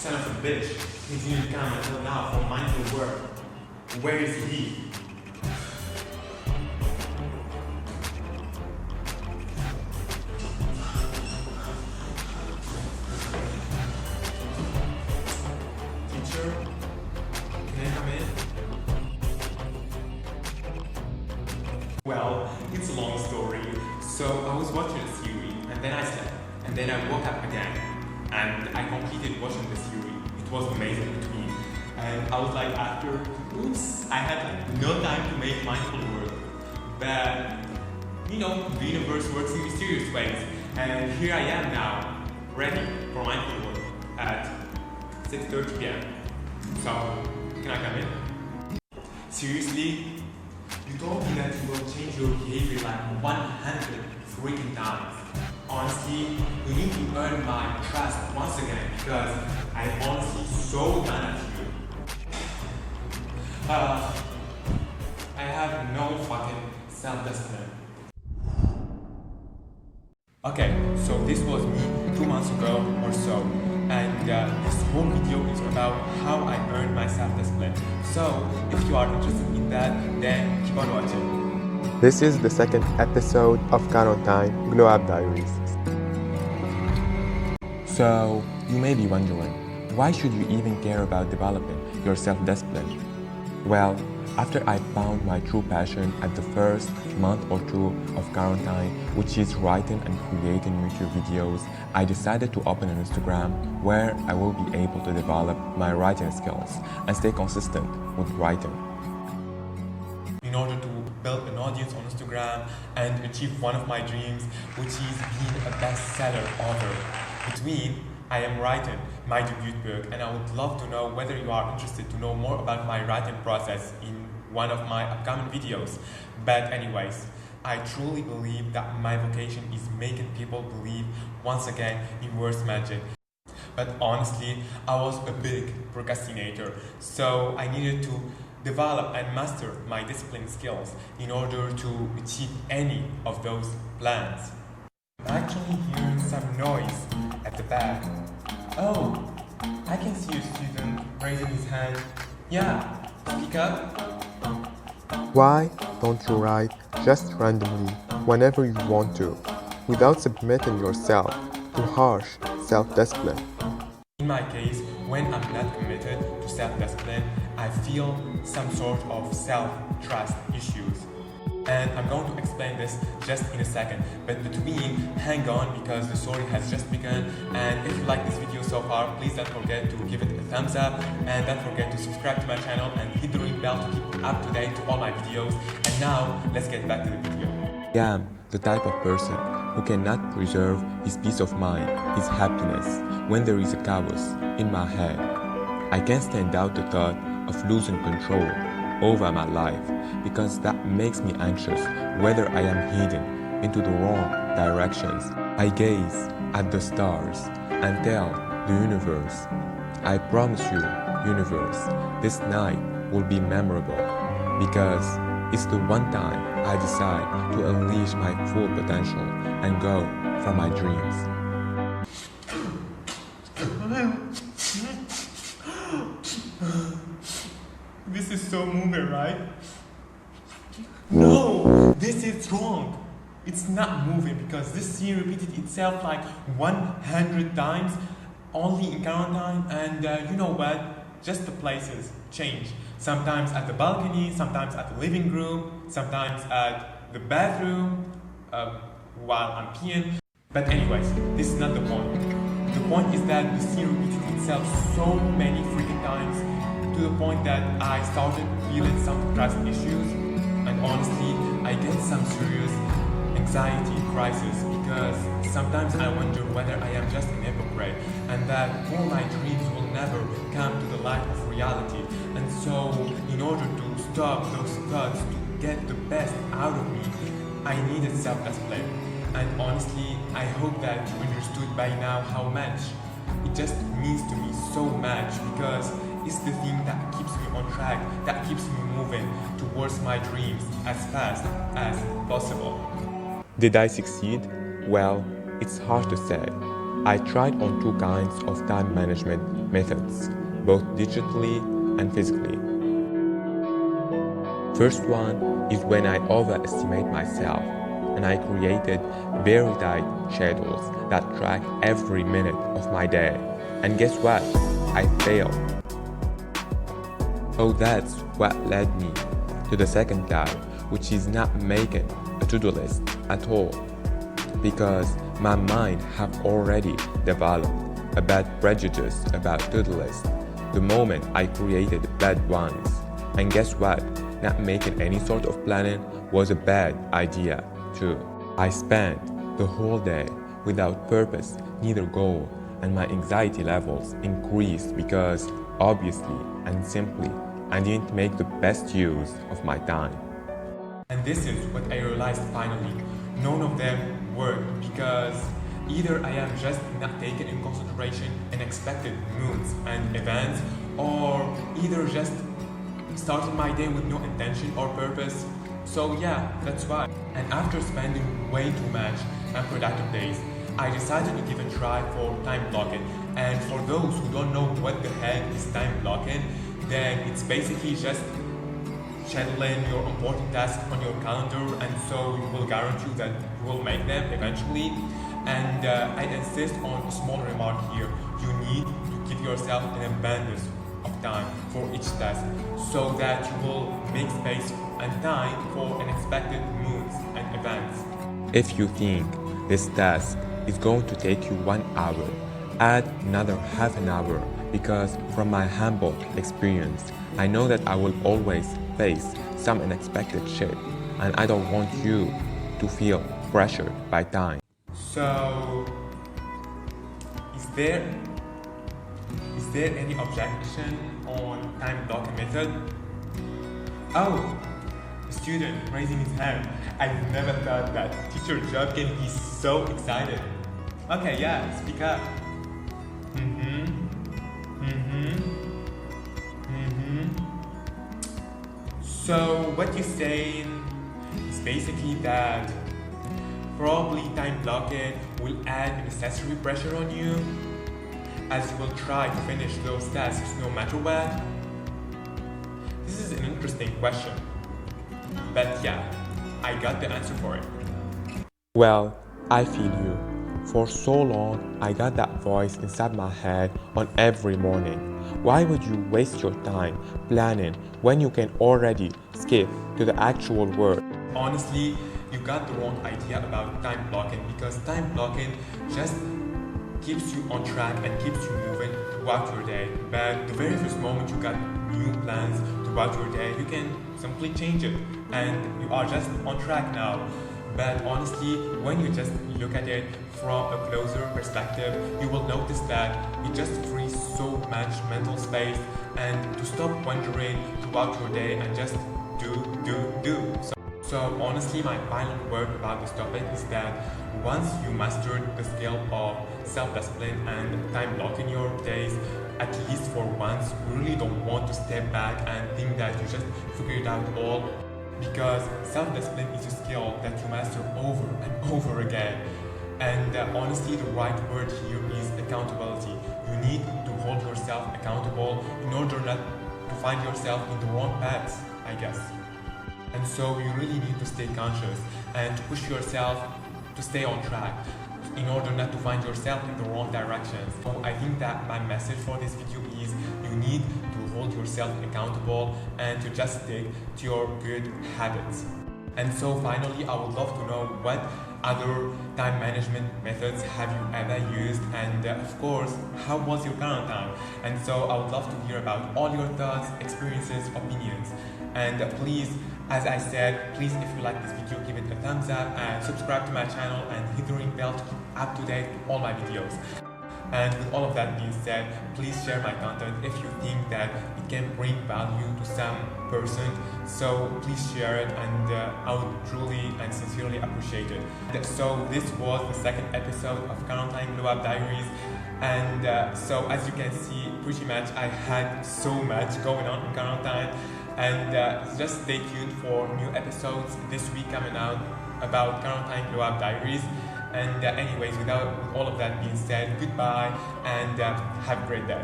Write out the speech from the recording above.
son of a bitch, continued to come until now for mindful work. Where is he? Teacher, can I come in? Well, it's a long story. So I was watching a series, and then I slept, and then I woke up again, and I completed watching the series. It was amazing to me, and I was like, after, oops, I had like no time to make mindful work, but you know, the universe works in mysterious ways, and here I am now, ready for mindful work at 6:30 p.m. So, can I come in? Seriously? You told me that you will change your behavior like 100 freaking times. Honestly, you need to earn my trust once again because I'm honestly so done at you. I have no fucking self-discipline. Okay, so this was me 2 months ago or so, and this whole video is about how I earned my self-discipline. So, if you are interested in that, then keep on watching. This is the second episode of Quarantine Glow Up Diaries. So, you may be wondering, why should you even care about developing your self-discipline? Well, after I found my true passion at the first month or two of quarantine, which is writing and creating YouTube videos, I decided to open an Instagram where I will be able to develop my writing skills and stay consistent with writing. In order to build an audience on Instagram and achieve one of my dreams, which is being a bestseller author. Between, I am writing my debut book, and I would love to know whether you are interested to know more about my writing process in one of my upcoming videos. But anyways, I truly believe that my vocation is making people believe once again in words magic. But honestly, I was a big procrastinator, so I needed to develop and master my discipline skills in order to achieve any of those plans. I'm actually hearing some noise at the back. Oh, I can see a student raising his hand. Yeah, speak up. Why don't you write just randomly whenever you want to, without submitting yourself to harsh self-discipline? In my case, when I'm not committed to self-discipline, I feel some sort of self-trust issues. And I'm going to explain this just in a second, but between, hang on because the story has just begun. And if you like this video so far, please don't forget to give it a thumbs up, and don't forget to subscribe to my channel and hit the ring bell to keep up to date to all my videos. And now, let's get back to the video. I am the type of person who cannot preserve his peace of mind, his happiness, when there is a chaos in my head. I can't stand out the thought of losing control over my life because that makes me anxious whether I am heading into the wrong directions. I gaze at the stars and tell the universe, I promise you, universe, this night will be memorable because it's the one time I decide to unleash my full potential and go for my dreams. This is so moving, right? No, this is wrong. It's not moving because this scene repeated itself like 100 times only in quarantine, and you know what? Just the places change. Sometimes at the balcony, sometimes at the living room, sometimes at the bathroom while I'm peeing. But anyways, this is not the point. The point is that the scene repeated itself so many freaking times to the point that I started feeling some trust issues, and honestly, I get some serious anxiety crisis because sometimes I wonder whether I am just an hypocrite and that all my dreams will never come to the light of reality. And so, in order to stop those thoughts to get the best out of me, I needed self-discipline. And honestly, I hope that you understood by now how much it just means to me so much, because it's the thing that keeps me on track, that keeps me moving towards my dreams as fast as possible. Did I succeed? Well, it's hard to say. I tried on two kinds of time management methods, both digitally and physically. First one is when I overestimate myself and I created very tight schedules that track every minute of my day. And guess what? I failed. So that's what led me to the second type, which is not making a to-do list at all, because my mind have already developed a bad prejudice about to-do lists the moment I created bad ones. And guess what? Not making any sort of planning was a bad idea too. I spent the whole day without purpose, neither goal, and my anxiety levels increased because obviously and simply I didn't make the best use of my time. And this is what I realized finally. None of them work because either I am just not taking in consideration unexpected moods and events, or either just starting my day with no intention or purpose. So yeah, that's why. And after spending way too much unproductive days, I decided to give a try for time blocking. And for those who don't know what the heck is time blocking, then it's basically just scheduling your important tasks on your calendar, and so you will guarantee that you will make them eventually. And I insist on a small remark here. You need to give yourself an abundance of time for each task so that you will make space and time for unexpected moods and events. If you think this task is going to take you 1 hour, add another half an hour, because from my humble experience, I know that I will always face some unexpected shit, and I don't want you to feel pressured by time. So, is there any objection on time blocking method? Oh, a student raising his hand. I never thought that teacher job can be so excited. Okay, yeah, speak up. So what you're saying is basically that probably time blocking will add unnecessary pressure on you, as you will try to finish those tasks no matter what? This is an interesting question, but yeah, I got the answer for it. Well, I feel you. For so long, I got that voice inside my head on every morning. Why would you waste your time planning when you can already skip to the actual work? Honestly, you got the wrong idea about time blocking, because time blocking just keeps you on track and keeps you moving throughout your day. But the very first moment you got new plans throughout your day, you can simply change it and you are just on track now. But honestly, when you just look at it from a closer perspective, you will notice that it just frees so much mental space, and to stop wondering throughout your day and just do. So honestly, my final word about this topic is that once you mastered the skill of self-discipline and time blocking your days, at least for once, you really don't want to step back and think that you just figured it out all, because self-discipline is a skill that you master over and over again. And honestly, the right word here is accountability. You need to hold yourself accountable in order not to find yourself in the wrong paths, I guess. And so you really need to stay conscious and to push yourself to stay on track in order not to find yourself in the wrong directions. So I think that my message for this video is you need to hold yourself accountable and to just stick to your good habits. And so finally, I would love to know what other time management methods have you ever used, and of course, how was your current time? And so I would love to hear about all your thoughts, experiences, opinions. And please, as I said, please, if you like this video, give it a thumbs up and subscribe to my channel and hit the ring bell to keep up to date with all my videos. And with all of that being said, please share my content if you think that it can bring value to some person. So please share it, and I would truly and sincerely appreciate it. So this was the second episode of Quarantine Glow Up Diaries. And so as you can see, pretty much I had so much going on in quarantine. And just stay tuned for new episodes this week coming out about Quarantine Glow Up Diaries. And anyways, with all of that being said, goodbye and have a great day.